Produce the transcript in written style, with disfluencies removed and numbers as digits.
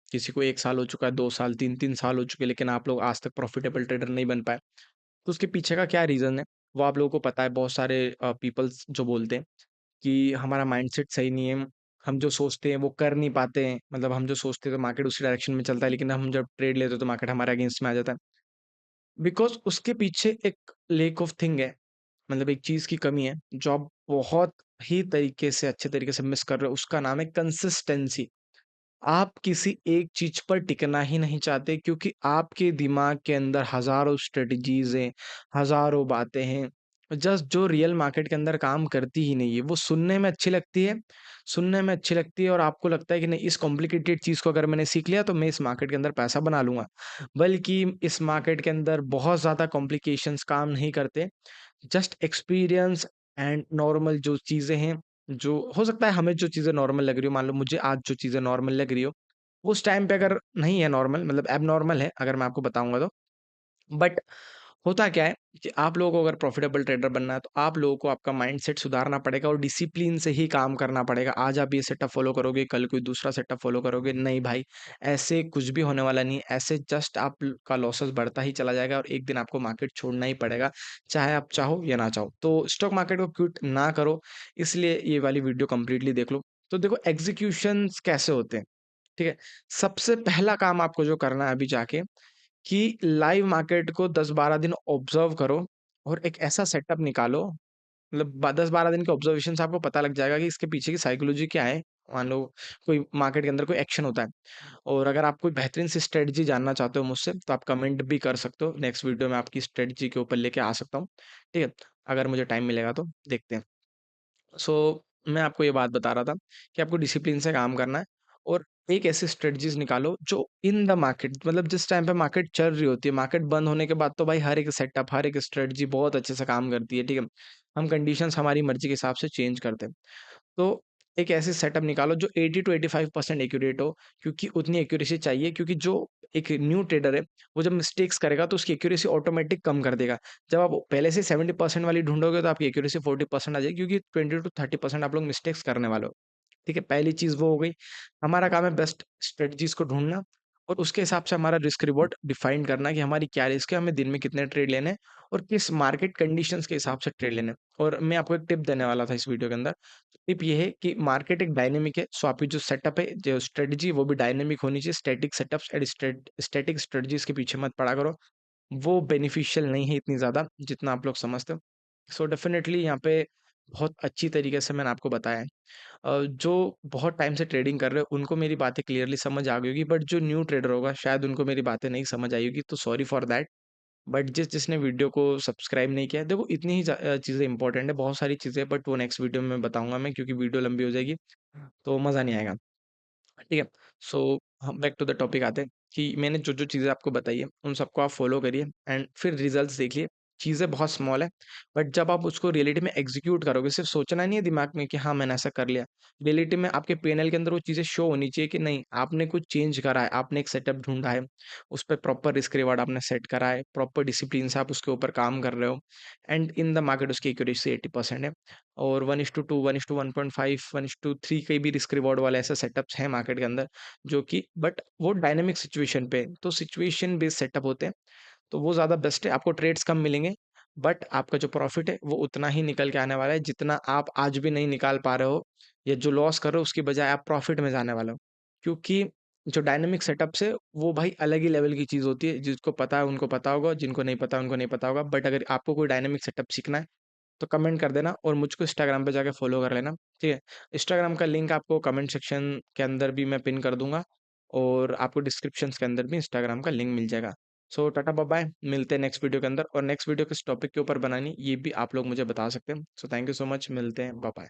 किसी को 1 साल हो चुका है, 2 साल, 3-3 साल हो चुके हैं, लेकिन आप लोग आज तक प्रॉफिटेबल ट्रेडर नहीं बन पाए। तो उसके पीछे का क्या रीज़न है, वो आप लोगों को पता है। बहुत सारे पीपल्स जो बोलते हैं कि हमारा माइंडसेट सही नहीं है, हम जो सोचते हैं वो कर नहीं पाते हैं। मतलब हम जो सोचते हैं तो मार्केट उसी डायरेक्शन में चलता है, लेकिन हम जब ट्रेड लेते हैं तो मार्केट हमारे अगेंस्ट में आ जाता है। बिकॉज़ उसके पीछे एक लैक ऑफ थिंग है, मतलब एक चीज़ की कमी है, जो आप बहुत ही तरीके से अच्छे तरीके से मिस कर रहे हो, उसका नाम है कंसिस्टेंसी। आप किसी एक चीज़ पर टिकना ही नहीं चाहते, क्योंकि आपके दिमाग के अंदर हज़ारों स्ट्रैटेजीज़ हैं, हज़ारों बातें हैं, जस्ट जो रियल मार्केट के अंदर काम करती ही नहीं है। वो सुनने में अच्छी लगती है और आपको लगता है कि नहीं, इस कॉम्प्लिकेटेड चीज़ को अगर मैंने सीख लिया तो मैं इस मार्केट के अंदर पैसा बना लूँगा। बल्कि इस मार्केट के अंदर बहुत ज़्यादा कॉम्प्लिकेशंस काम नहीं करते। जस्ट एक्सपीरियंस एंड नॉर्मल जो चीज़ें हैं, जो हो सकता है हमें जो चीज़ें नॉर्मल लग रही हो, मान लो मुझे आज जो चीज़ें नॉर्मल लग रही हो, उस टाइम पे अगर नहीं है नॉर्मल, मतलब एबनॉर्मल है, अगर मैं आपको बताऊँगा तो। बट होता क्या है कि आप लोगों को अगर प्रॉफिटेबल ट्रेडर बनना है, तो आप लोगों को आपका माइंडसेट सुधारना पड़ेगा और डिसिप्लिन से ही काम करना पड़ेगा। आज आप ये सेटअप फॉलो करोगे, कल कोई दूसरा सेटअप फॉलो करोगे, नहीं भाई, ऐसे कुछ भी होने वाला नहीं है। ऐसे जस्ट आपका लॉसेस बढ़ता ही चला जाएगा और एक दिन आपको मार्केट छोड़ना ही पड़ेगा, चाहे आप चाहो या ना चाहो। तो स्टॉक मार्केट को क्विट ना करो, इसलिए ये वाली वीडियो कंप्लीटली देख लो। तो देखो एग्जीक्यूशंस कैसे होते हैं, ठीक है? सबसे पहला काम आपको जो करना है अभी जाके, कि लाइव मार्केट को 10-12 दिन ऑब्ज़र्व करो और एक ऐसा सेटअप निकालो, मतलब ब 10-12 दिन के ऑब्ज़र्वेशन से आपको पता लग जाएगा कि इसके पीछे की साइकोलॉजी क्या है। मान लो कोई मार्केट के अंदर कोई एक्शन होता है, और अगर आप कोई बेहतरीन सी स्ट्रेटजी जानना चाहते हो मुझसे, तो आप कमेंट भी कर सकते हो। नेक्स्ट वीडियो में आपकी स्ट्रेटजी के ऊपर लेके आ सकता हूँ, ठीक है? अगर मुझे टाइम मिलेगा तो देखते हैं। सो मैं आपको ये बात बता रहा था कि आपको डिसिप्लिन से काम करना है और एक ऐसी स्ट्रेटजीज निकालो जो इन द मार्केट, मतलब जिस टाइम पे मार्केट चल रही होती है, मार्केट बंद होने के बाद तो भाई हर एक सेटअप, हर एक स्ट्रेटजी बहुत अच्छे से काम करती है, ठीक है? हम कंडीशंस हमारी मर्जी के हिसाब से चेंज करते हैं। तो एक ऐसी सेटअप निकालो जो 80 टू 85% एक्यूरेट हो, क्योंकि उतनी एक्यूरेसी चाहिए, क्योंकि जो एक न्यू ट्रेडर है, वो जब मिस्टेक्स करेगा तो उसकी एक्यूरेसी ऑटोमेटिक कम कर देगा। जब आप पहले से 70% वाली ढूँढोगे तो आपकी एक्यूरेसी 40% आ जाएगी, क्योंकि 20 टू 30% आप लोग मिस्टेक्स करने वाले हो। ठीक है? पहली चीज़ वो हो गई। हमारा काम है बेस्ट स्ट्रेटजीज़ को ढूँढना और उसके हिसाब से हमारा रिस्क रिवॉर्ड डिफाइन करना कि हमारी क्या रिस्क है, हमें दिन में कितने ट्रेड लेने हैं और किस मार्केट कंडीशंस के हिसाब से ट्रेड लेने हैं। और मैं आपको एक टिप देने वाला था इस वीडियो के अंदर। टिप ये है कि मार्केट एक डायनामिक है, सो आपकी जो सेटअप है, जो स्ट्रेटजी है, वो भी डायनामिक होनी चाहिए। Static setups and static strategies के पीछे मत पड़ा करो। वो बेनिफिशियल नहीं है इतनी ज़्यादा, जितना आप लोग समझते हो। सो डेफ़िनेटली यहाँ पे बहुत अच्छी तरीके से मैंने आपको बताया है। जो बहुत टाइम से ट्रेडिंग कर रहे हो, उनको मेरी बातें क्लियरली समझ आ गई होगी, बट जो न्यू ट्रेडर होगा, शायद उनको मेरी बातें नहीं समझ आई होगी, तो सॉरी फॉर दैट। बट जिसने वीडियो को सब्सक्राइब नहीं किया है, देखो इतनी ही चीज़ें इंपॉर्टेंट है, बहुत सारी चीज़ें, बट वो नेक्स्ट वीडियो में बताऊँगा मैं, क्योंकि वीडियो लंबी हो जाएगी, तो मज़ा नहीं आएगा। ठीक है? सो हम बैक टू द टॉपिक आते हैं कि मैंने जो-जो चीज़ें आपको बताई है, उन सबको आप फ़ॉलो करिए एंड फिर रिज़ल्ट्स देखिए। चीज़ें बहुत स्मॉल है, बट जब आप उसको रियलिटी में एग्ज़ीक्यूट करोगे, सिर्फ़ सोचना नहीं है दिमाग में कि हाँ, मैंने ऐसा कर लिया। रियलिटी में आपके पीएनएल के अंदर वो चीज़ें शो होनी चाहिए कि नहीं, आपने कुछ चेंज करा है, आपने एक सेटअप ढूँढा है, उस पे प्रॉपर रिस्क रिवार्ड आपने सेट करा है, प्रॉपर डिसिप्लिन से आप उसके ऊपर काम कर रहे हो एंड इन द मार्केट उसकी एक्यूरेसी 80% है। और 1:2, 1:1.5, 1:3 के भी रिस्क रिवॉर्ड वाले ऐसे सेटअप्स हैं मार्केट के अंदर, जो कि बट वो डायनामिक सिचुएशन पे, तो सिचुएशन बेस्ड सेटअप होते हैं, तो वो ज़्यादा बेस्ट है। आपको ट्रेड्स कम मिलेंगे, बट आपका जो प्रॉफिट है वो उतना ही निकल के आने वाला है जितना आप आज भी नहीं निकाल पा रहे हो, या जो लॉस कर रहे हो उसकी बजाय आप प्रॉफिट में जाने वाले हो। क्योंकि जो डायनामिक सेटअप्स है वो भाई अलग ही लेवल की चीज़ होती है, जिसको पता है उनको पता होगा, जिनको नहीं पता उनको नहीं पता होगा। बट अगर आपको कोई डायनामिक सेटअप सीखना है, तो कमेंट कर देना और मुझको इंस्टाग्राम पे जाके फॉलो कर लेना, ठीक है? इंस्टाग्राम का लिंक आपको कमेंट सेक्शन के अंदर भी मैं पिन कर दूँगा और आपको डिस्क्रिप्शंस के अंदर भी इंस्टाग्राम का लिंक मिल जाएगा। सो टाटा बाय-बाय, मिलते हैं नेक्स्ट वीडियो के अंदर, और नेक्स्ट वीडियो किस टॉपिक के ऊपर बनानी ये भी आप लोग मुझे बता सकते हैं। So thank you so much, मिलते हैं, बाय-बाय।